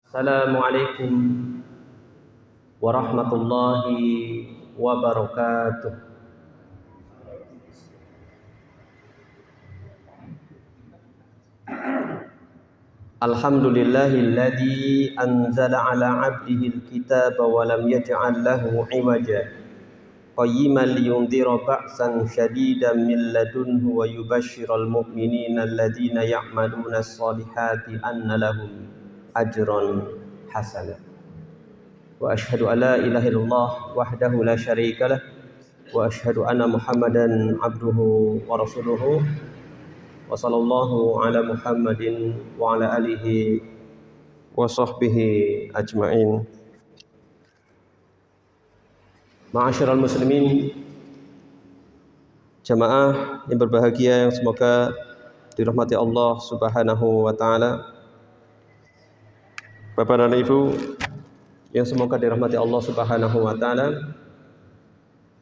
Assalamualaikum warahmatullahi wabarakatuh. Alhamdulillahilladzi anzala ala 'abdihi al-kitaba wa lam yaj'al lahu 'iwaja qayyiman liyundhira ba'san shadidan min ladunhu wa yubashshiral mu'minina alladzina ya'maluna as-solihati anna lahum ajran hasana. Wa asyhadu an la ilaha illallah wahdahu la syarika lah wa asyhadu anna Muhammadan abduhu wa rasuluhu wa sallallahu ala Muhammadin wa ala alihi wa sahbihi ajma'in. Ma'asyiral muslimin, jamaah yang berbahagia yang semoga dirahmati Allah Subhanahu wa taala. Bapak dan Ibu yang semoga dirahmati Allah Subhanahu wa taala.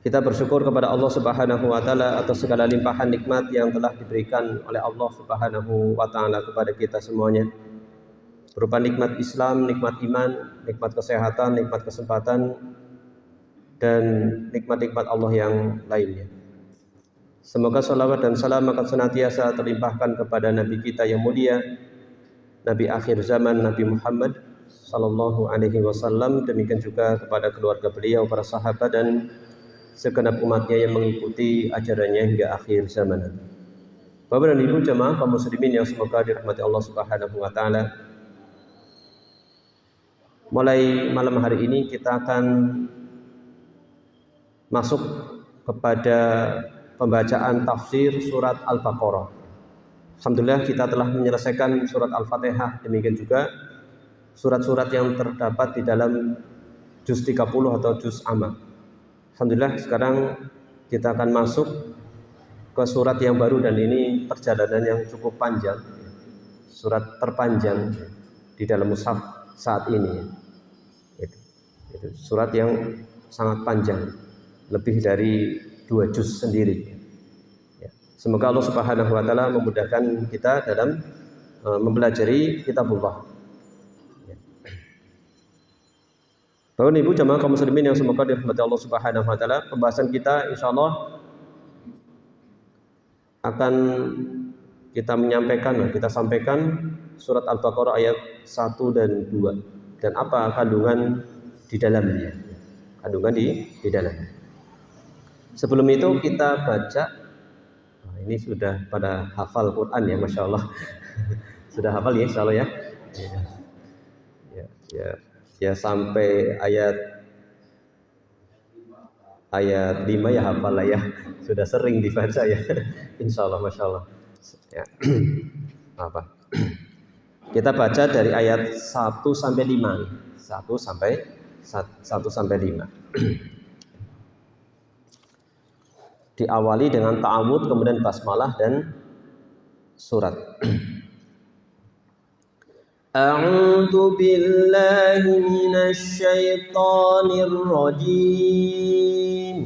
Kita bersyukur kepada Allah Subhanahu wa taala atas segala limpahan nikmat yang telah diberikan oleh Allah Subhanahu wa taala kepada kita semuanya. Berupa nikmat Islam, nikmat iman, nikmat kesehatan, nikmat kesempatan, dan nikmat-nikmat Allah yang lainnya. Semoga salawat dan salam akan senantiasa terlimpahkan kepada Nabi kita yang mulia, Nabi akhir zaman, Nabi Muhammad sallallahu alaihi wasallam, demikian juga kepada keluarga beliau, para sahabat, dan segenap umatnya yang mengikuti ajarannya hingga akhir zaman. Bapak dan Ibu jemaah kaum muslimin yang semoga dirahmati Allah Subhanahu wa taala. Mulai malam hari ini kita akan masuk kepada pembacaan tafsir surat Al-Baqarah. Alhamdulillah kita telah menyelesaikan surat Al-Fatihah, demikian juga surat-surat yang terdapat di dalam juz 30 atau juz amma. Alhamdulillah sekarang kita akan masuk ke surat yang baru, dan ini perjalanan yang cukup panjang, surat terpanjang di dalam mushaf saat ini. Itu surat yang sangat panjang, lebih dari 2 juz sendiri. Semoga Allah Subhanahu wa taala memudahkan kita dalam mempelajari kitabullah. Bapak Ibu jamaah kaum muslimin yang semoga dirahmati Allah Subhanahu wa taala, pembahasan kita insyaallah akan kita sampaikan surat Al-Baqarah ayat 1 dan 2 dan apa kandungan di dalamnya. Kandungan di dalamnya. Sebelum itu kita baca, ini sudah pada hafal Quran ya, Masya Allah. Sudah hafal ya insyaallah ya. Ya sampai ayat 5 ya hafal lah ya, sudah sering dibaca ya, insyaallah, Masya Allah ya. Apa? Kita baca dari ayat 1 sampai 5. 1 sampai 5. Diawali dengan ta'awud, kemudian basmalah dan surat. A'udzu billahi minasy syaithanir rajim.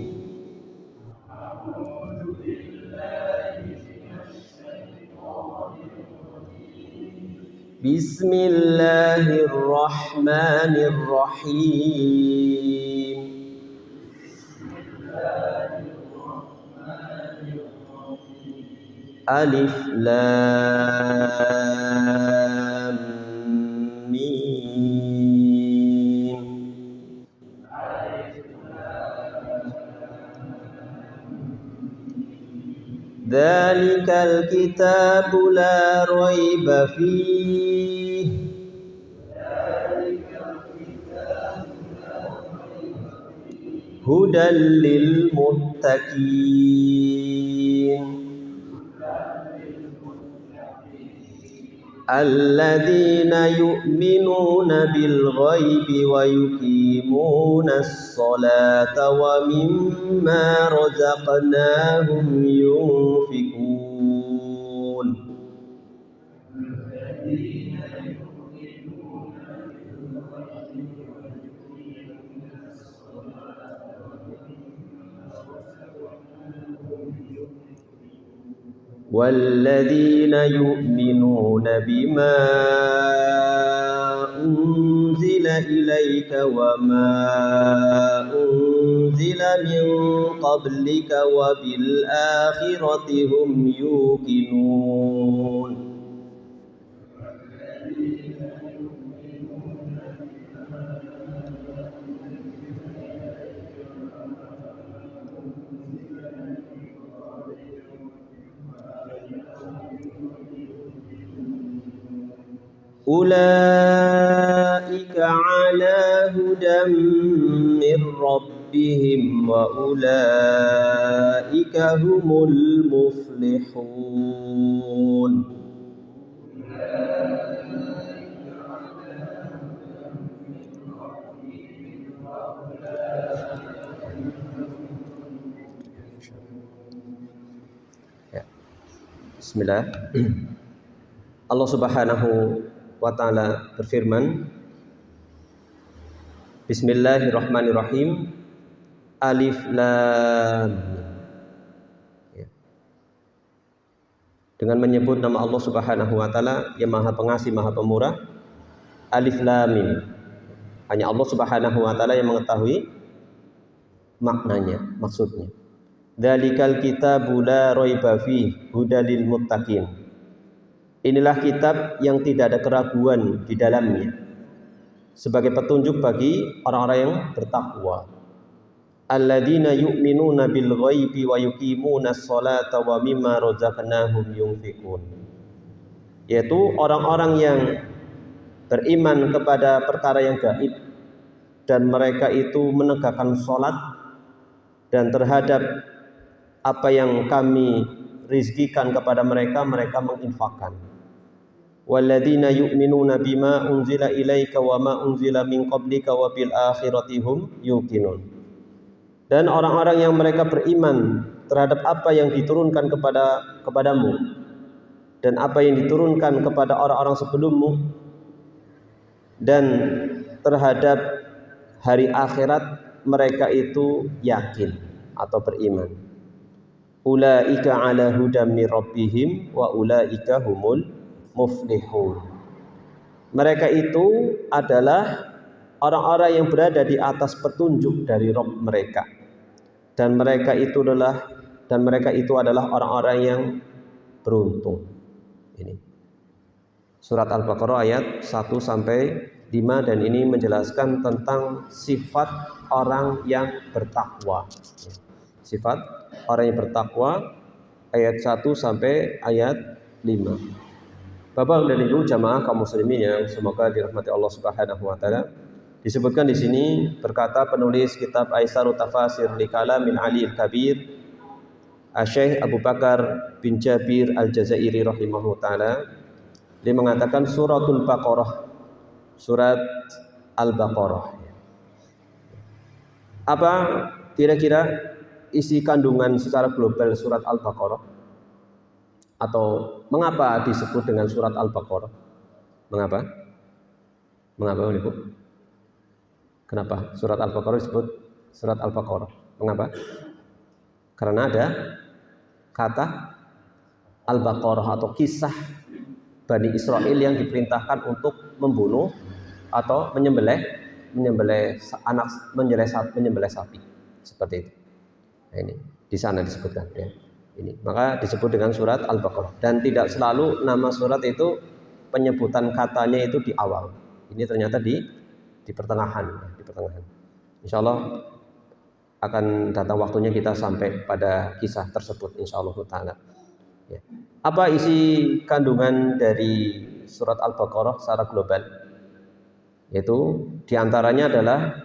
Bismillahirrahmanirrahim. Alif lam mim. Dzalikal kitabu la raiba fihi hudal lil muttaqin alladzina yu'minuna bil ghaibi wa yuqimunas salata wa mimma razaqnahum yunfikun. والذين يؤمنون بما إليك وما أنزل من قبلك وبالآخرة هم يوقنون. أولئك على هدى من ربهم وأولئك هم المفلحون. Bismillah. Allah Subhanahu wa ta'ala berfirman, Bismillahirrahmanirrahim. Alif Lam Mim. Dengan menyebut nama Allah Subhanahu wa ta'ala yang Maha Pengasih, Maha Pemurah. Alif Lam Mim. Hanya Allah Subhanahu wa ta'ala yang mengetahui maknanya, maksudnya. Dzalikal kitabu la raiba fihi hudal lil muttaqin. Inilah kitab yang tidak ada keraguan di dalamnya, sebagai petunjuk bagi orang-orang yang bertakwa. Alladzina yu'minuna bil ghaibi wa yuqimunas sholata wa mimma razaqnahum yunfiqun. Yaitu orang-orang yang beriman kepada perkara yang gaib dan mereka itu menegakkan sholat, dan terhadap apa yang kami rizkikan kepada mereka, mereka menginfakkan. Walladzina yu'minuna bima unzila ilaika wa ma unzila min qablika wa bil akhirati hum yuqinun. Dan orang-orang yang mereka beriman terhadap apa yang diturunkan kepadamu dan apa yang diturunkan kepada orang-orang sebelummu, dan terhadap hari akhirat mereka itu yakin atau beriman. Ulaika ala hudam min rabbihim wa ulaika humul muflihun. Mereka itu adalah orang-orang yang berada di atas petunjuk dari Rabb mereka, dan mereka itu adalah orang-orang yang beruntung. Ini surat Al-Baqarah ayat 1 sampai 5, dan ini menjelaskan tentang sifat orang yang bertakwa. Sifat orang yang bertakwa ayat 1 sampai ayat 5. Bapak dan Ibu jamaah kaum muslimin yang semoga dirahmati Allah Subhanahu wa taala. Disebutkan di sini, berkata penulis kitab Aisarut Tafasir li Kalamin Ali Al-Kabir, Syekh Abu Bakar bin Jabir Al-Jazairi rahimahu taala, dia mengatakan suratul Baqarah, surat Al-Baqarah. Apa kira-kira isi kandungan secara global surat Al-Baqarah? Atau mengapa disebut dengan surat Al-Baqarah? Mengapa? Mengapa Ibu? Kenapa surat Al-Baqarah disebut surat Al-Baqarah? Mengapa? Karena ada kata Al-Baqarah atau kisah Bani Israel yang diperintahkan untuk membunuh atau menyembelih sapi, seperti itu. Nah, ini di sana disebutkan ya. Ini maka disebut dengan surat Al-Baqarah, dan tidak selalu nama surat itu penyebutan katanya itu di awal. Ini ternyata di pertengahan. Insya Allah akan datang waktunya kita sampai pada kisah tersebut insyaallah taala. Ya. Apa isi kandungan dari surat Al-Baqarah secara global? Yaitu diantaranya adalah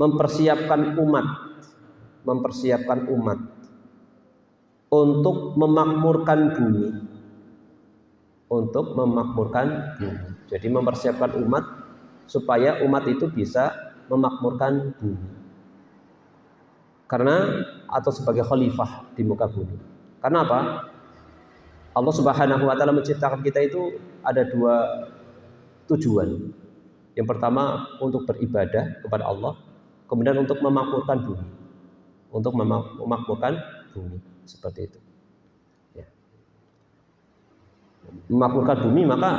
mempersiapkan umat untuk memakmurkan bumi. Jadi mempersiapkan umat supaya umat itu bisa memakmurkan bumi. Karena atau sebagai khalifah di muka bumi. Karena apa? Allah Subhanahu wa taala menciptakan kita itu ada dua tujuan. Yang pertama untuk beribadah kepada Allah, kemudian untuk memakmurkan bumi. Seperti itu ya. Memakmurkan bumi, maka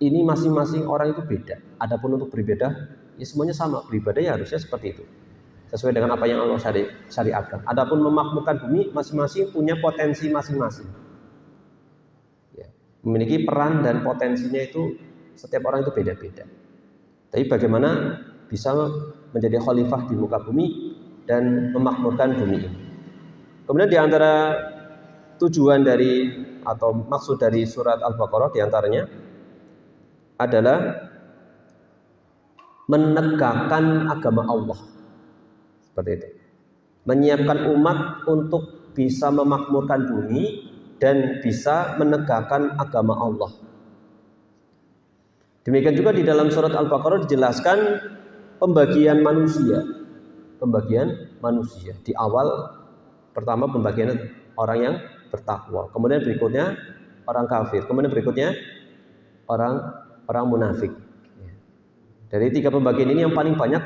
ini masing-masing orang itu beda. Adapun untuk beribadah, ya semuanya sama. Beribadah ya harusnya seperti itu, sesuai dengan apa yang Allah syariatkan. Adapun memakmurkan bumi, masing-masing punya potensi masing-masing. Ya, memiliki peran dan potensinya itu setiap orang itu beda-beda. Tapi bagaimana bisa menjadi khalifah di muka bumi dan memakmurkan bumi ini. Kemudian di antara tujuan dari atau maksud dari surat Al-Baqarah diantaranya adalah menegakkan agama Allah, seperti itu, menyiapkan umat untuk bisa memakmurkan bumi dan bisa menegakkan agama Allah. Demikian juga di dalam surat Al-Baqarah dijelaskan pembagian manusia di awal. Pertama pembagian orang yang bertakwa, kemudian berikutnya orang kafir, kemudian berikutnya orang munafik. Dari 3 pembagian ini yang paling banyak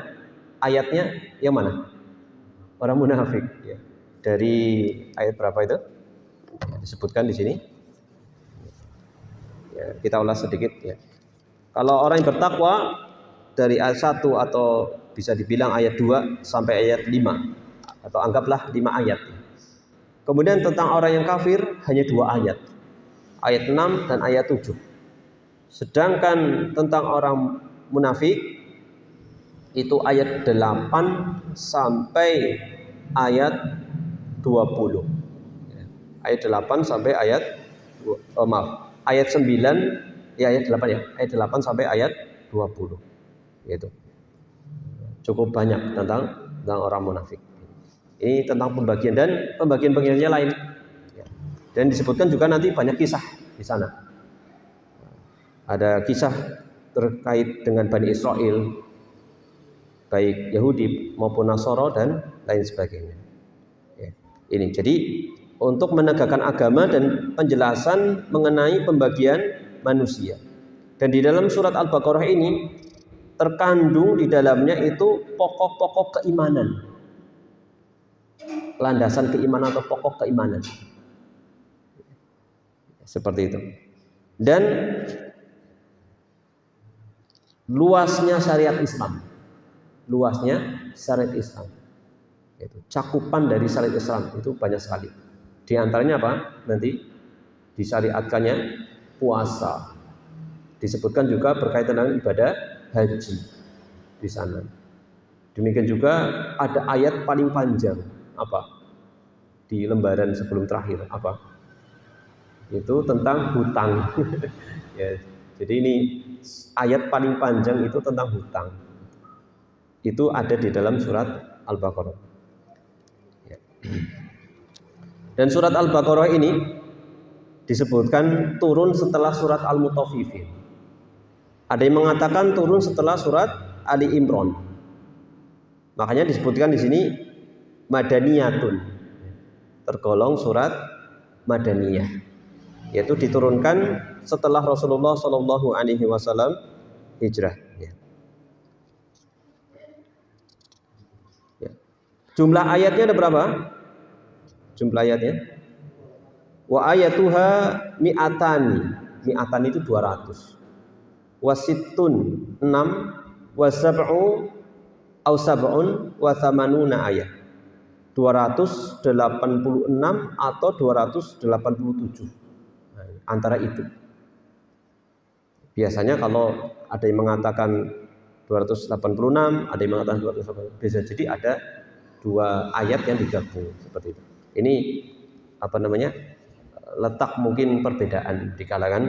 ayatnya yang mana? Orang munafik. Dari ayat berapa itu? Disebutkan di sini. Kita ulas sedikit. Kalau orang yang bertakwa dari ayat 1 atau bisa dibilang ayat 2 sampai ayat 5, atau anggaplah 5 ayat. Kemudian tentang orang yang kafir hanya 2 ayat, ayat 6 dan ayat 7. Sedangkan tentang orang munafik itu ayat 8 sampai ayat 20. Ayat 8 sampai ayat ayat 9 ayat 8 ayat 8 sampai ayat 20. Gitu. Cukup banyak tentang orang munafik. Ini tentang pembagian, dan pembagian-pembagiannya lain. Dan disebutkan juga nanti banyak kisah di sana. Ada kisah terkait dengan Bani Israel, baik Yahudi maupun Nasara dan lain sebagainya. Ini jadi untuk menegakkan agama dan penjelasan mengenai pembagian manusia. Dan di dalam surat Al-Baqarah ini terkandung di dalamnya itu pokok-pokok keimanan. Landasan keimanan atau pokok keimanan. Seperti itu. Dan luasnya syariat Islam. Itu cakupan dari syariat Islam itu banyak sekali. Di antaranya apa? Nanti disyariatkannya puasa. Disebutkan juga berkaitan dengan ibadah haji di sana. Demikian juga ada ayat paling panjang, apa? Di lembaran sebelum terakhir, apa? Itu tentang hutang. Jadi ini ayat paling panjang itu tentang hutang. Itu ada di dalam surat Al-Baqarah. Dan surat Al-Baqarah ini disebutkan turun setelah surat Al-Mutaffifin. Ada yang mengatakan turun setelah surat Ali Imran. Makanya disebutkan di sini Madaniyatun, tergolong surat Madaniyah, yaitu diturunkan setelah Rasulullah Shallallahu Alaihi Wasallam hijrah. Jumlah ayatnya ada berapa? Jumlah ayatnya? Wa ayatuha mi'atani. Mi'atan itu 200. Wasittun 6, wasab'u au sab'un wa thamanuna ayat. 286 atau 287. Antara itu. Biasanya kalau ada yang mengatakan 286, ada yang mengatakan 280, bisa jadi ada 2 ayat yang digabung seperti itu. Ini letak mungkin perbedaan di kalangan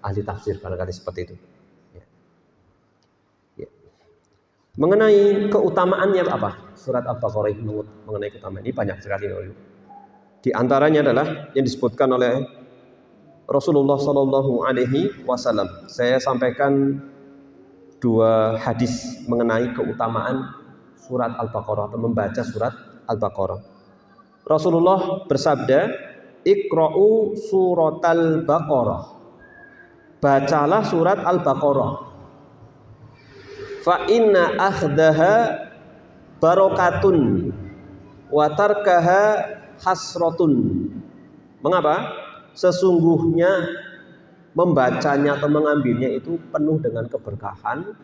ahli tafsir barangkali seperti itu. Mengenai keutamaannya apa? Surat Al-Baqarah mengenai keutamaan ini banyak sekali. Di antaranya adalah yang disebutkan oleh Rasulullah Shallallahu Alaihi Wasallam. Saya sampaikan 2 hadis mengenai keutamaan surat Al-Baqarah atau membaca surat Al-Baqarah. Rasulullah bersabda, "Iqra'u suratal Baqarah." Bacalah surat Al-Baqarah. Fa inna akhdaha barokatun wa tarkaha hasratun. Mengapa? Sesungguhnya membacanya atau mengambilnya itu penuh dengan keberkahan,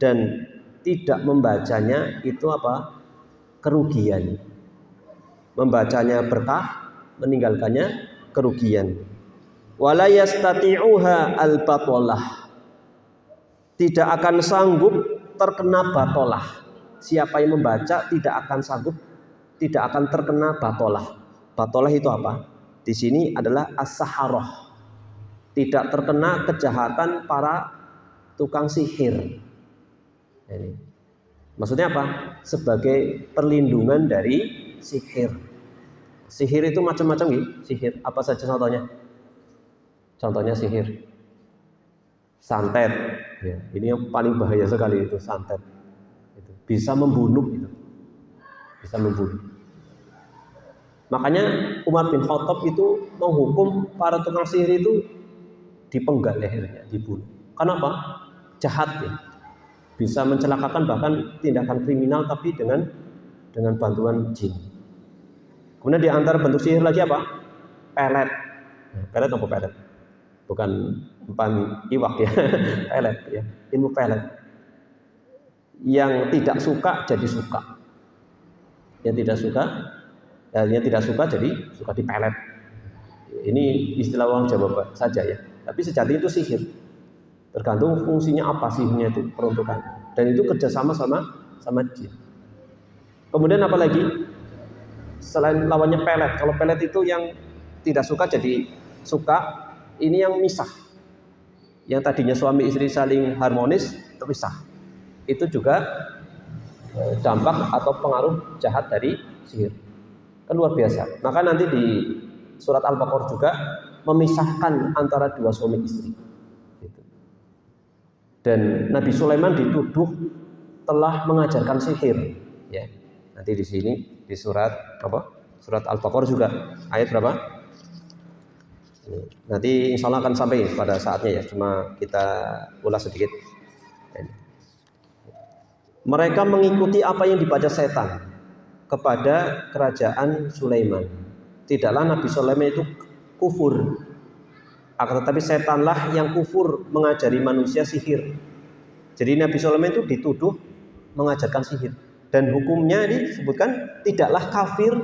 dan tidak membacanya itu apa? Kerugian. Membacanya berkah, meninggalkannya kerugian. Wala yastati'uha al-batalah. Tidak akan sanggup terkena batalah. Siapa yang membaca tidak akan sanggup, tidak akan terkena batalah. Batalah itu apa? Di sini adalah as-saharah. Tidak terkena kejahatan para tukang sihir. Ini. Maksudnya apa? Sebagai perlindungan dari sihir. Sihir itu macam-macam ya. Sihir apa saja contohnya? Contohnya sihir. Santet. Ya, ini yang paling bahaya sekali itu santet. Itu bisa membunuh itu. Bisa membunuh. Makanya Umar bin Khattab itu menghukum para tukang sihir itu dipenggal lehernya, dibunuh. Kenapa? Jahat ya. Bisa mencelakakan, bahkan tindakan kriminal tapi dengan bantuan jin. Kemudian di antara bentuk sihir lagi apa? Pelet. Pelet apa pelet? Bukan umpan iwak ya. Pelet ya. Ilmu pelet. Yang tidak suka jadi suka. Yang tidak suka jadi suka dipelet. Ini istilah orang Jawa saja ya. Tapi sejati itu sihir. Tergantung fungsinya apa sihirnya itu, peruntukan. Dan itu kerjasama sama jin. Kemudian apa lagi? Selain lawannya pelet. Kalau pelet itu yang tidak suka jadi suka, ini yang misah. Yang tadinya suami istri saling harmonis terpisah. Itu juga dampak atau pengaruh jahat dari sihir. Kan luar biasa. Maka nanti di surat Al-Baqarah juga memisahkan antara dua suami istri. Dan Nabi Sulaiman dituduh telah mengajarkan sihir. Ya, nanti di sini di surat apa? Surat Al-Baqarah juga ayat berapa? Nanti insya Allah akan sampai pada saatnya ya. Cuma kita ulas sedikit. Mereka mengikuti apa yang dibaca setan kepada kerajaan Sulaiman. Tidaklah Nabi Sulaiman itu kufur. Akan tetapi setanlah yang kufur mengajari manusia sihir. Jadi Nabi Sulaiman itu dituduh mengajarkan sihir. Dan hukumnya disebutkan tidaklah kafir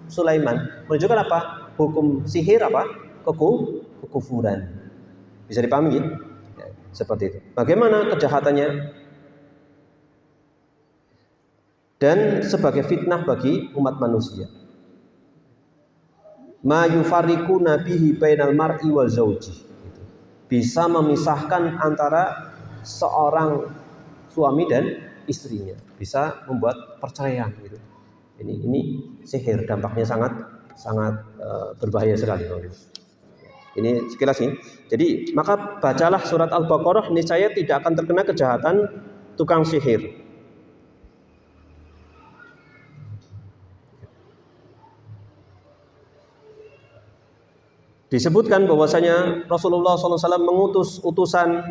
Sulaiman. Menunjukkan apa? Hukum sihir apa? Kekufuran. Bisa dipahami ya? Seperti itu. Bagaimana kejahatannya? Dan sebagai fitnah bagi umat manusia. Ma yufariqu nabihi bainal mar'i wa zauji. Bisa memisahkan antara seorang suami dan istrinya, bisa membuat perceraian gitu. Ini sihir, dampaknya sangat berbahaya sekali. Ini sekilas nih. Jadi maka bacalah surat Al-Baqarah, niscaya tidak akan terkena kejahatan tukang sihir. Disebutkan bahwasanya Rasulullah SAW mengutus utusan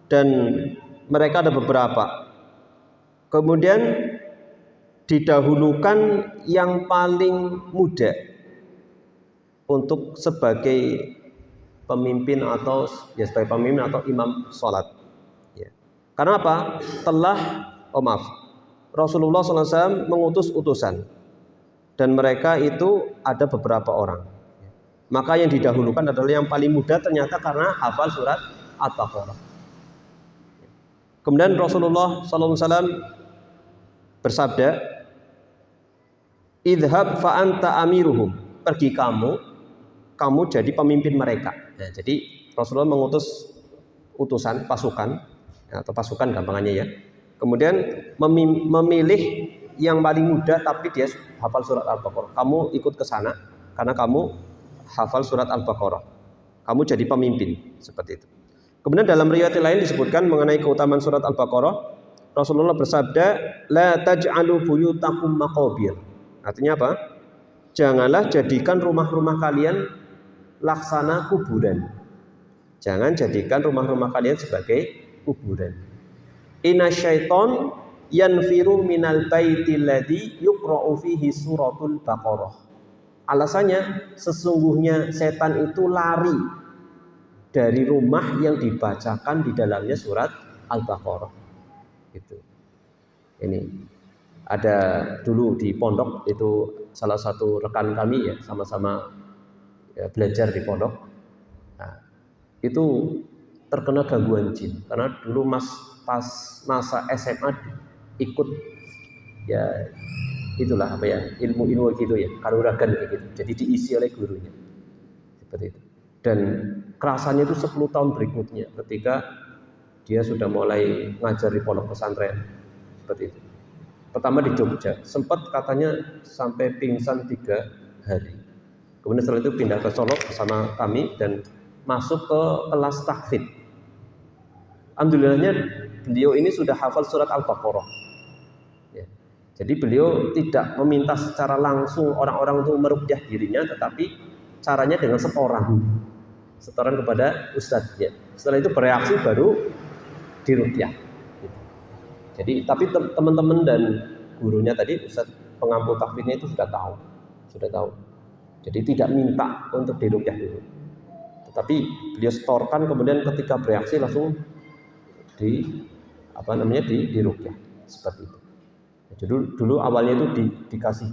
dan mereka ada beberapa. Kemudian didahulukan yang paling muda untuk sebagai pemimpin atau ya sebagai pemimpin atau imam sholat. Ya. Karena apa? Rasulullah SAW mengutus utusan dan mereka itu ada beberapa orang. Maka yang didahulukan adalah yang paling muda ternyata karena hafal surat At-Baqarah. Kemudian Rasulullah SAW bersabda, idhab fa anta amiruhum. Pergi kamu jadi pemimpin mereka. Nah, jadi Rasulullah mengutus utusan pasukan atau pasukan gampangannya ya. Kemudian memilih yang paling muda tapi dia hafal surat Al-Baqarah. Kamu ikut ke sana karena kamu hafal surat Al-Baqarah. Kamu jadi pemimpin seperti itu. Kemudian dalam riwayat lain disebutkan mengenai keutamaan surat Al-Baqarah, Rasulullah bersabda, la taj'alu buyutakum maqabir. Artinya apa? Janganlah jadikan rumah-rumah kalian laksana kuburan. Jangan jadikan rumah-rumah kalian sebagai kuburan. Inna syaiton yanfiru minal baiti alladhi yuqra'u fihi suratul Baqarah. Alasannya sesungguhnya setan itu lari dari rumah yang dibacakan di dalamnya surat Al-Baqarah. Gitu. Ini ada dulu di pondok itu salah satu rekan kami ya, sama-sama ya, belajar di pondok. Nah, itu terkena gangguan jin karena dulu pas masa SMA ikut ya itulah apa ya, ilmu-ilmu gitu ya, kanuragan kayak gitu. Jadi diisi oleh gurunya. Seperti itu. Dan kerasanya itu 10 tahun berikutnya ketika dia sudah mulai ngajar di pondok pesantren. Seperti itu. Pertama di Jogja, sempat katanya sampai pingsan 3 hari. Kemudian setelah itu pindah ke Solo bersama kami dan masuk ke kelas tahfidz. Alhamdulillahnya beliau ini sudah hafal surat Al-Baqarah. Ya. Jadi beliau tidak meminta secara langsung orang-orang untuk meruqyah dirinya, tetapi caranya dengan setoran kepada ustadznya. Setelah itu bereaksi baru diruqyah. Jadi tapi teman-teman dan gurunya tadi ustadz pengampu tahfidznya itu sudah tahu. Jadi tidak minta untuk diruqyah dulu. Tetapi beliau setorkan, kemudian ketika bereaksi langsung diruqyah seperti itu. Jadi dulu awalnya itu dikasih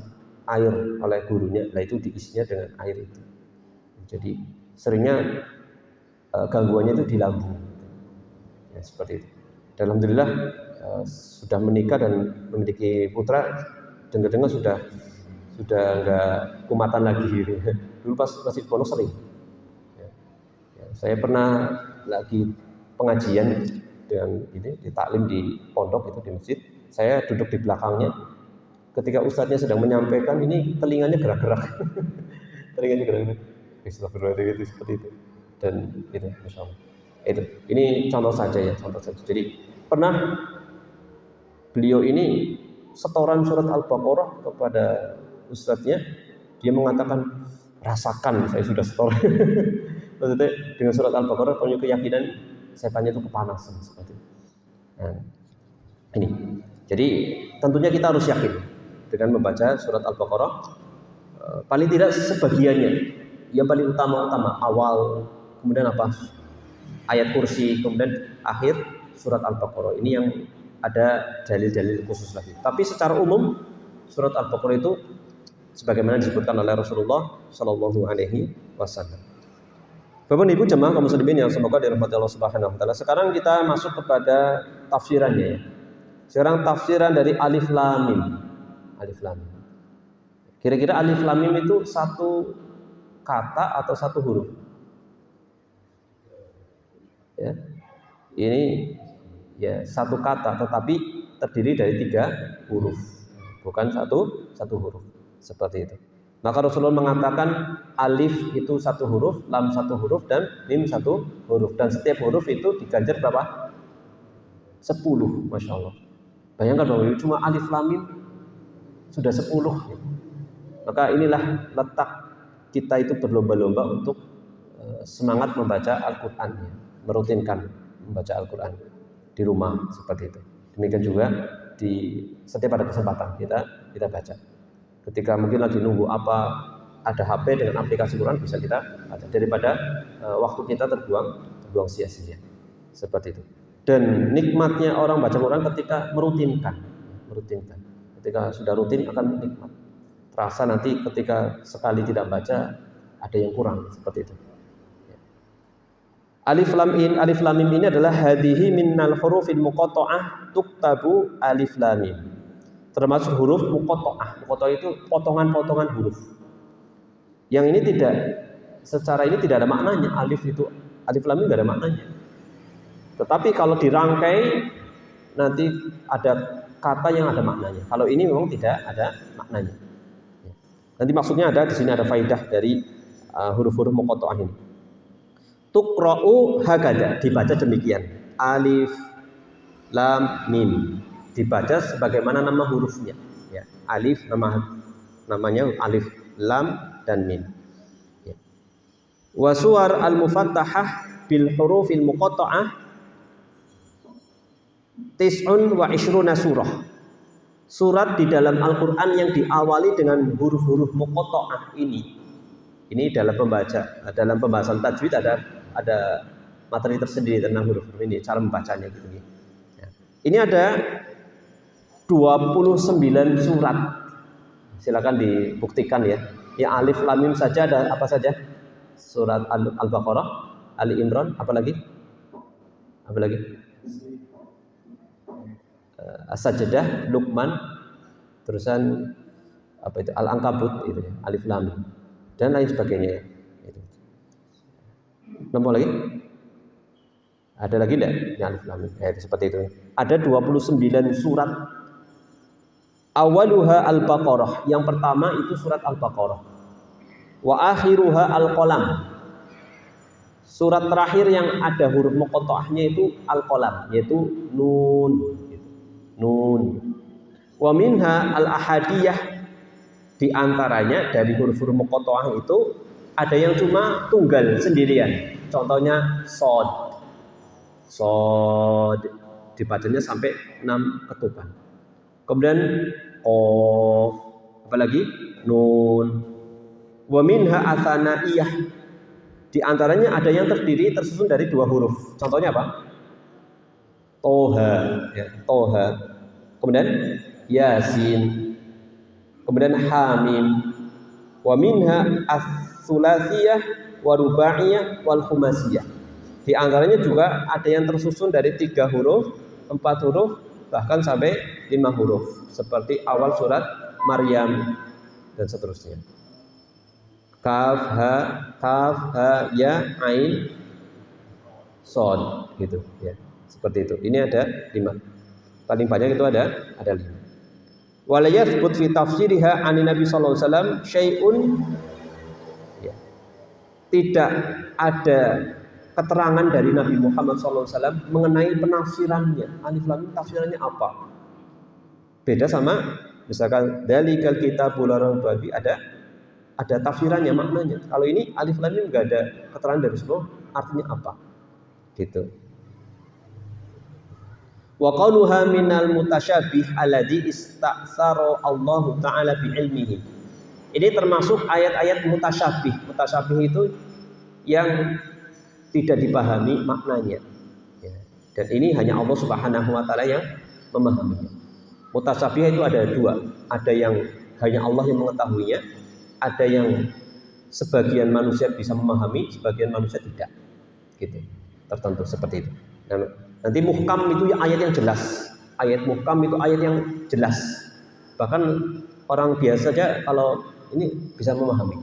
air oleh gurunya, nah itu diisinya dengan air itu. Jadi seringnya gangguannya itu di lambung, ya, seperti itu. Dan alhamdulillah sudah menikah dan memiliki putra, dengar-dengar sudah nggak kumatan lagi. Dulu pas masih pondok sering. Ya, saya pernah lagi pengajian dengan ini di taklim di pondok itu di masjid. Saya duduk di belakangnya. Ketika ustadznya sedang menyampaikan, ini telinganya gerak-gerak. Telinganya gerak-gerak. Bismillahirrahmanirrahim, seperti itu. Dan itu, masya Allah. Itu. Ini contoh saja ya, contoh saja. Jadi pernah beliau ini setoran surat Al-Baqarah kepada ustadznya. Dia mengatakan, rasakan saya sudah setor. Maksudnya dengan surat Al-Baqarah punya keyakinan setannya itu kepanasan seperti itu. Nah, ini. Jadi tentunya kita harus yakin dengan membaca surat Al-Baqarah, paling tidak sebagiannya, yang paling utama awal, kemudian apa, ayat kursi, kemudian akhir surat Al-Baqarah. Ini yang ada dalil-dalil khusus lagi. Tapi secara umum surat Al-Baqarah itu sebagaimana disebutkan oleh Rasulullah Shallallahu Alaihi Wasallam. Bapak Ibu jemaah kaum muslimin yang semoga dirahmati Allah Subhanahu Wa Taala. Sekarang kita masuk kepada tafsirannya ya. Sekarang tafsiran dari Alif Lam Mim. Alif Lam Mim. Kira-kira Alif Lam Mim itu satu kata atau satu huruf? Ya. Ini ya satu kata, tetapi terdiri dari 3 huruf, bukan satu huruf. Seperti itu. Maka Rasulullah mengatakan alif itu 1 huruf, lam 1 huruf, dan mim 1 huruf. Dan setiap huruf itu diganjar berapa? 10, Masya Allah. Bayangkan bahwa cuma alif lam mim sudah 10. Maka inilah letak kita itu berlomba-lomba untuk semangat membaca Al-Quran, ya. Merutinkan membaca Al-Quran di rumah seperti itu. Demikian juga di setiap ada kesempatan kita baca. Ketika mungkin lagi nunggu apa, ada HP dengan aplikasi Quran, bisa kita baca daripada waktu kita terbuang sia-sia. Seperti itu. Dan nikmatnya orang baca Quran ketika merutinkan. Ketika sudah rutin akan nikmat. Terasa nanti ketika sekali tidak baca ada yang kurang, seperti itu. Alif Lam Mim ini adalah hadhihi minnal hurufil muqatta'ah tuktabu alif lam mim. Termasuk huruf muqatta'ah. Muqatta'ah itu potongan-potongan huruf. Yang ini secara ini tidak ada maknanya. Alif lam mim tidak ada maknanya. Tetapi kalau dirangkai nanti ada kata yang ada maknanya. Kalau ini memang tidak ada maknanya. Nanti maksudnya di sini ada faidah dari huruf-huruf muqatta'ah ini. Tuqra'u hakada, dibaca demikian. Alif lam mim dibaca sebagaimana nama hurufnya. Ya, alif namanya alif, lam dan mim. Ya. Wa suwar al-mufattahah bil hurufil muqatta'ah tis'un wa ishruna surah. Surat di dalam Al-Quran yang diawali dengan huruf-huruf muqatta'ah ini dalam pembahasan tajwid ada ada materi tersendiri tentang huruf-huruf ini, cara membacanya gitu. Ya. Ini ada 29 surat. Silakan dibuktikan ya. Ya alif lam mim saja ada apa saja? Surat Al-Baqarah, Ali Imran, apa lagi? Apa lagi? As-Sajdah, Luqman, terusan apa itu? Al-Ankabut itu ya, alif lam mim dan lain sebagainya. Itu. Nomor lagi? Ada lagi enggak? Ya, alif lam mim. Ya, itu seperti itu. Ada 29 surat. Awaluha Al-Baqarah. Yang pertama itu surat Al-Baqarah. Wa akhiruha Al-Qalam. Surat terakhir yang ada huruf muqatta'ahnya itu Al-Qalam, yaitu Nun. Nun. Wa minha Al-Ahadiyah. Di antaranya dari huruf-huruf muqatta'ah itu ada yang cuma tunggal sendirian. Contohnya Shad. Shad dibacanya sampai 6 ketukan. Kemudian Qaf, apalagi Nun. Wa minha Athanaiyah. Di antaranya ada yang terdiri tersusun dari 2 huruf. Contohnya apa? Toha, ya, Toha. Kemudian Yasin. Kemudian Hamim. Wa minha Ats-Tsulatsiyah wa Rubaiyah wal Khumasiyah. Di antaranya juga ada yang tersusun dari 3 huruf, 4 huruf, bahkan sampai 5 huruf, seperti awal surat Maryam dan seterusnya. Kaf ha ya ain shad gitu ya. Seperti itu. Ini ada 5. Paling banyak itu ada 5. Wala yathbut fi tafsiriha anin Nabi sallallahu alaihi wasallam syai'un, ya. Tidak ada keterangan dari Nabi Muhammad SAW mengenai penafsirannya. Alif lam mim tafsirannya apa? Beda sama misalkan dalikal kitabul babi ada tafsirannya, maknanya. Kalau ini alif lam mim enggak ada keterangan dari semua artinya apa. Gitu. Wa qauluha minal mutasyabih alladhi ista'sara Allah taala bi ilmihi. Ini termasuk ayat-ayat mutasyabih. Mutasyabih itu yang tidak dipahami maknanya, ya. Dan ini hanya Allah Subhanahu wa taala yang memahaminya. Mutasyabih itu ada 2, ada yang hanya Allah yang mengetahuinya, ada yang sebagian manusia bisa memahami, sebagian manusia tidak, gitu. Tertentu seperti itu. Nah, nanti muhkam itu ayat yang jelas. Ayat muhkam itu ayat yang jelas. Bahkan orang biasa saja kalau ini bisa memahami.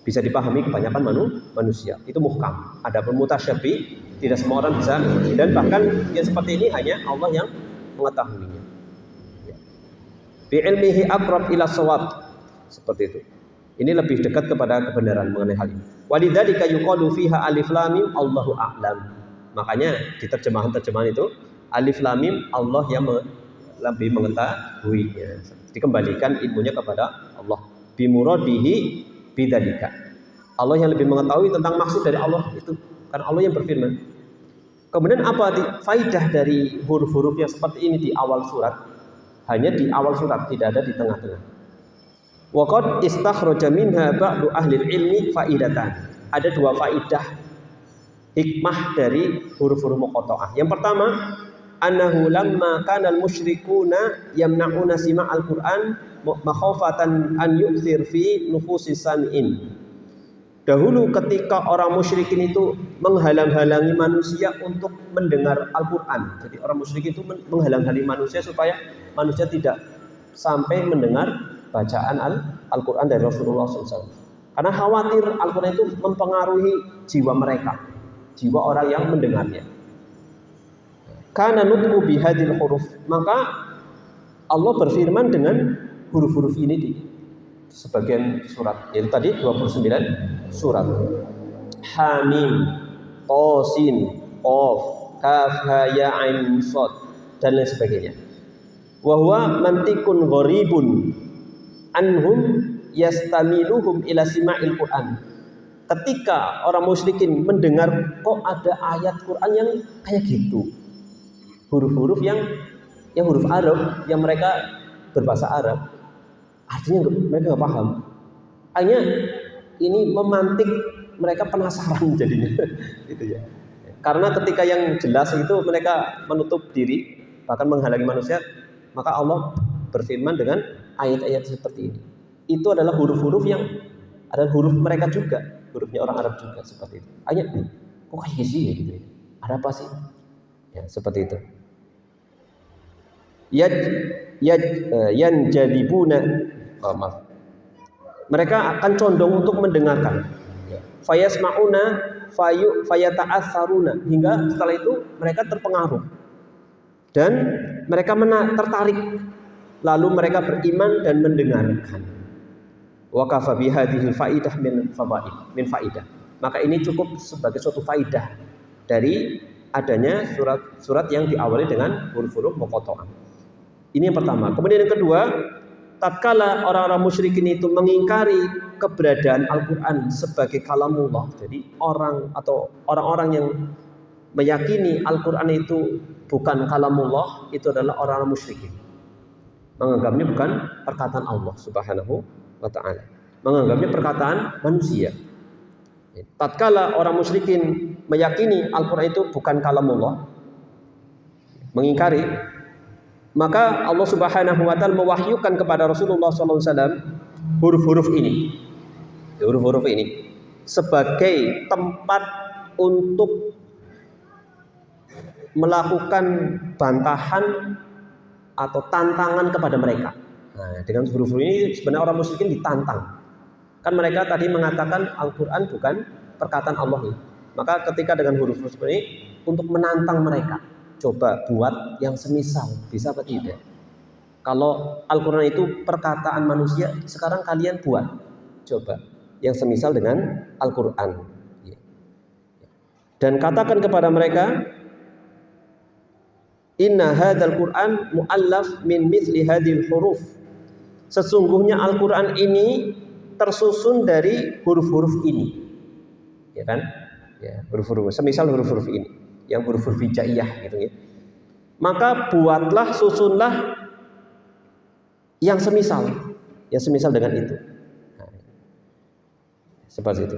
Bisa dipahami kebanyakan manusia. Itu muhkam. Adapun mutasyabih tidak semua orang bisa, dan bahkan yang seperti ini hanya Allah yang mengetahuinya. Bi ilmihi aqrab ila shawab. Seperti itu. Ini lebih dekat kepada kebenaran mengenai hal ini. Walidzalika yuqalu fiha alif lam mim Allahu a'lam. Makanya di terjemahan itu alif lam mim Allah yang lebih mengetahuinya. Dikembalikan ilmunya kepada Allah. Bi muradihi bidzalika. Allah yang lebih mengetahui tentang maksud dari Allah itu, karena Allah yang berfirman. Kemudian apa faidah dari huruf-huruf yang seperti ini di awal surat? Hanya di awal surat, tidak ada di tengah-tengah. Wa qad istakhraja minha ba'du ahli ilmi faidatan. Ada 2 faidah hikmah dari huruf-huruf muqatta'ah. Yang pertama, annahu lamma kana al-musyrikuuna yamna'una sima' al-Qur'an makhafatan an yu'thir fi nufusis sami'in. Dahulu ketika orang musyrikin itu menghalang-halangi manusia untuk mendengar Al-Qur'an. Jadi orang musyrik itu menghalang-halangi manusia supaya manusia tidak sampai mendengar bacaan Al-Qur'an dari Rasulullah SAW. Karena khawatir Al-Qur'an itu mempengaruhi jiwa mereka, jiwa orang yang mendengarnya. Kana nutqu bihadil huruf, maka Allah berfirman dengan huruf-huruf ini di sebagian surat, yaitu tadi 29 surat. Hamim, Qasin, Qaf, Kaf, Ha, Ya, Ain, Shad dan lain sebagainya. Wa huwa mantiqun gharibun anhum yastamiluhum ila sima'il Qur'an. Ketika orang musyrikin mendengar kok ada ayat Quran yang kayak gitu, huruf-huruf yang huruf Arab yang mereka berbahasa Arab, artinya mereka nggak paham. Hanya ini memantik mereka penasaran jadinya gitu ya. Karena ketika yang jelas itu mereka menutup diri, bahkan menghalangi manusia, maka Allah berfirman dengan ayat-ayat seperti ini. Itu adalah huruf-huruf yang adalah huruf mereka juga, hurufnya orang Arab juga seperti itu. Ayat ini, kok kayak sih ya gitu ya? Ada apa sih? Ya seperti itu. Yanjadibuna, maaf. Mereka akan condong untuk mendengarkan. Fayasma'una fayata'atsaruna, hingga setelah itu mereka terpengaruh dan mereka tertarik, lalu mereka beriman dan mendengarkan. Wa kafa bihadhil faidah min faidah. Maka ini cukup sebagai suatu faidah dari adanya surat-surat yang diawali dengan huruf-huruf muqatta'ah. Ini yang pertama. Kemudian yang kedua, tatkala orang-orang musyrikin itu mengingkari keberadaan Al-Qur'an sebagai kalamullah. Jadi orang-orang yang meyakini Al-Qur'an itu bukan kalamullah, itu adalah orang-orang musyrikin. Menganggapnya bukan perkataan Allah Subhanahu wa ta'ala. Menganggapnya perkataan manusia. Tatkala orang musyrikin meyakini Al-Qur'an itu bukan kalamullah, mengingkari, maka Allah Subhanahu wa ta'ala mewahyukan kepada Rasulullah SAW huruf-huruf ini sebagai tempat untuk melakukan bantahan atau tantangan kepada mereka. Nah, dengan huruf-huruf ini sebenarnya orang musyrikin ditantang. Kan mereka tadi mengatakan Al-Quran bukan perkataan Allah. Maka ketika dengan huruf-huruf seperti ini untuk menantang mereka, coba buat yang semisal, bisa apa tidak? Kalau Al-Quran itu perkataan manusia, sekarang kalian buat, coba yang semisal dengan Al-Quran. Dan katakan kepada mereka, inna hadzal Qur'an mu'allaf min mithli hadhil huruf. Sesungguhnya Al-Quran ini tersusun dari huruf-huruf ini. Ya kan? Ya, huruf-huruf, semisal huruf-huruf ini, yang huruf-huruf hijaiyah gitu ya. Maka buatlah, susunlah yang semisal dengan itu. Nah, seperti itu.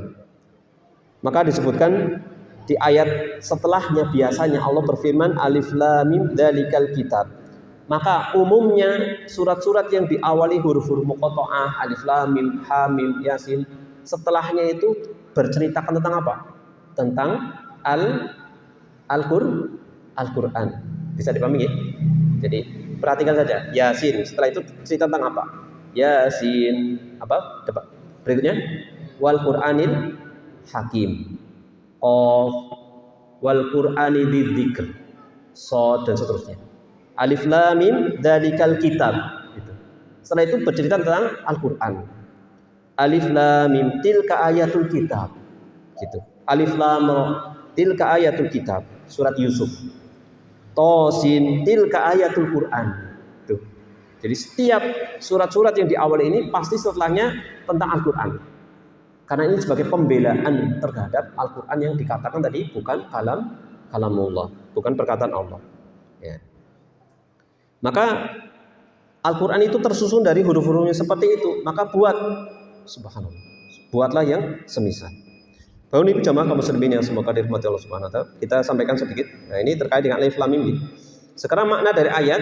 Maka disebutkan di ayat setelahnya, biasanya Allah berfirman alif lam mim dzalikal kitab. Maka umumnya surat-surat yang diawali huruf-huruf muqatta'ah, alif lam mim ha mim yasin, setelahnya itu berceritakan tentang apa? Tentang Al-Qur'an. Bisa dipahami ya? Jadi perhatikan saja. Yasin, setelah itu cerita tentang apa? Yasin, apa? Coba. Berikutnya wal Qur'anil Hakim. Qaf, wal Qur'ani dzidzikr. Shad dan seterusnya. Alif lam mim dzalikal kitab. Gitu. Setelah itu bercerita tentang Al-Qur'an. Alif lam mim tilka ayatul kitab. Gitu. Alif lam ra tilka ayatul kitab. Surat Yusuf. Tosin tilka ayatul Qur'an. Tuh. Jadi setiap surat-surat yang diawali ini pasti setelahnya tentang Al-Qur'an. Karena ini sebagai pembelaan terhadap Al-Qur'an yang dikatakan tadi bukan kalamullah, bukan perkataan Allah. Ya. Maka Al-Qur'an itu tersusun dari huruf-hurufnya seperti itu. Maka subhanallah, buatlah yang semisal. Baru ini jamaah kaum muslimin yang semoga dirahmati Allah Subhanahu wa taala, kita sampaikan sedikit. Nah, ini terkait dengan alif lam mim. Sekarang makna dari ayat,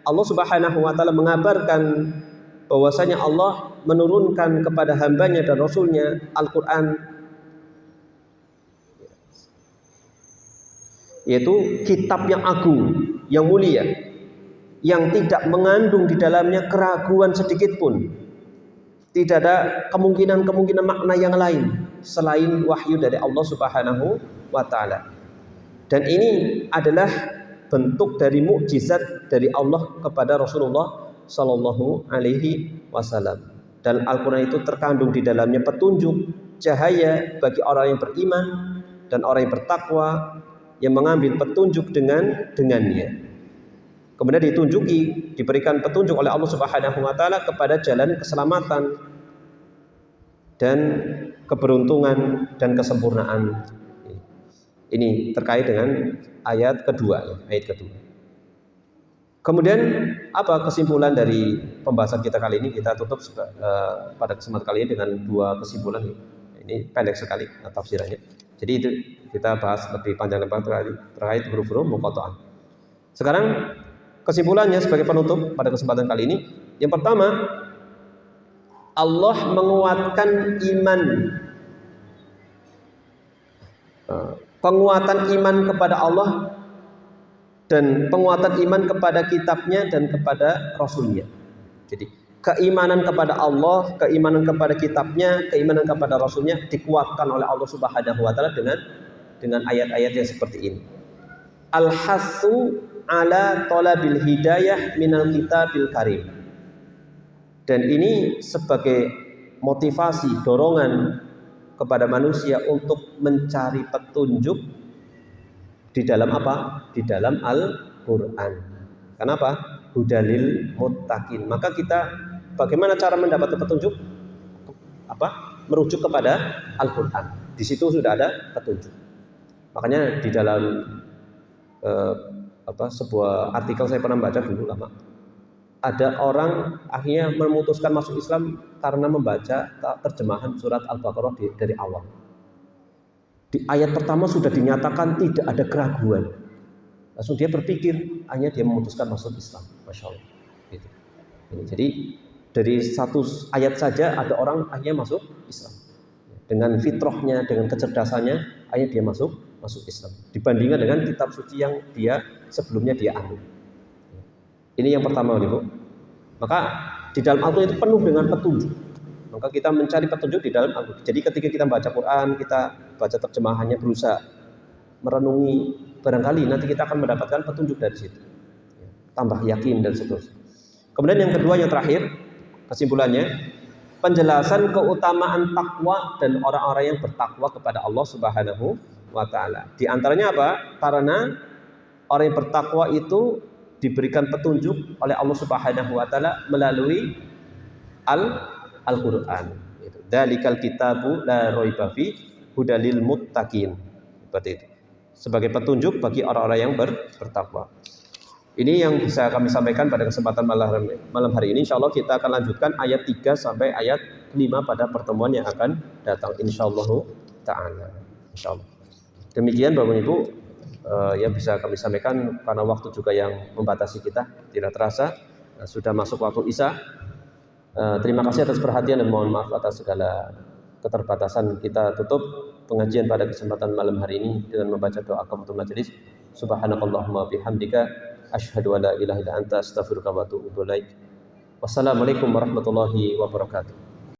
Allah Subhanahu wa taala mengabarkan bahwasanya Allah menurunkan kepada hambanya dan rasulnya Al-Qur'an, yaitu kitab yang agung, yang mulia, yang tidak mengandung di dalamnya keraguan sedikit pun. Tidak ada kemungkinan makna yang lain selain wahyu dari Allah Subhanahu wa taala. Dan ini adalah bentuk dari mukjizat dari Allah kepada Rasulullah sallallahu alaihi wasallam. Dan Al-Qur'an itu terkandung di dalamnya petunjuk, cahaya bagi orang yang beriman dan orang yang bertakwa yang mengambil petunjuk dengannya. Kemudian diberikan petunjuk oleh Allah Subhanahu wa taala kepada jalan keselamatan dan keberuntungan dan kesempurnaan. Ini terkait dengan ayat kedua. Kemudian apa kesimpulan dari pembahasan kita kali ini? Kita tutup pada kesempatan kali ini dengan dua kesimpulan. Ini pendek sekali tafsirannya. Jadi itu kita bahas lebih panjang lebar terkait huruf-huruf muqatta'ah. Sekarang kesimpulannya sebagai penutup pada kesempatan kali ini, yang pertama, Allah menguatkan iman. Penguatan iman kepada Allah dan penguatan iman kepada kitabnya dan kepada rasulnya. Jadi keimanan kepada Allah, keimanan kepada kitabnya, keimanan kepada rasulnya dikuatkan oleh Allah Subhanahu wa taala dengan ayat-ayat yang seperti ini. Al-hassu ala talabil hidayah minal kitabil karim. Dan ini sebagai motivasi, dorongan kepada manusia untuk mencari petunjuk di dalam apa? Di dalam Al-Quran. Kenapa? Hudalil muttaqin. Maka kita bagaimana cara mendapatkan petunjuk? Apa? Merujuk kepada Al-Quran. Di situ sudah ada petunjuk. Makanya di dalam sebuah artikel saya pernah baca dulu lama. Ada orang akhirnya memutuskan masuk Islam karena membaca terjemahan surat Al-Baqarah dari awal. Di ayat pertama sudah dinyatakan tidak ada keraguan. Langsung dia berpikir, akhirnya dia memutuskan masuk Islam. Masya Allah. Gitu. Jadi dari satu ayat saja ada orang akhirnya masuk Islam. Dengan fitrahnya, dengan kecerdasannya, akhirnya dia masuk Islam. Dibandingkan dengan kitab suci yang sebelumnya dia anut. Ini yang pertama, Ibu. Maka di dalam Al-Quran itu penuh dengan petunjuk. Maka kita mencari petunjuk di dalam Al-Quran. Jadi ketika kita baca Quran, kita baca terjemahannya, berusaha merenungi, barangkali nanti kita akan mendapatkan petunjuk dari situ. Tambah yakin dan seterusnya. Kemudian yang kedua, yang terakhir, kesimpulannya, penjelasan keutamaan takwa dan orang-orang yang bertakwa kepada Allah Subhanahu wa taala. Di antaranya apa? Karena orang yang bertakwa itu diberikan petunjuk oleh Allah Subhanahu wa taala melalui Al-Qur'an. Dzalikal kitabu la raiba fi hudalil muttaqin. Seperti itu. Sebagai petunjuk bagi orang-orang yang bertakwa. Ini yang bisa kami sampaikan pada kesempatan malam hari ini. Insyaallah kita akan lanjutkan ayat 3 sampai ayat 5 pada pertemuan yang akan datang insyaallah taala. Insyaallah. Demikian Bapak Ibu yang bisa kami sampaikan karena waktu juga yang membatasi kita, tidak terasa sudah masuk waktu Isya. Terima kasih atas perhatian dan mohon maaf atas segala keterbatasan. Kita tutup pengajian pada kesempatan malam hari ini dengan membaca doa kafatul majelis. Subhanakallahumma bihamdika asyhadu an la ilaha illa anta astaghfiruka wa atubu ilaik. Wassalamualaikum warahmatullahi wabarakatuh.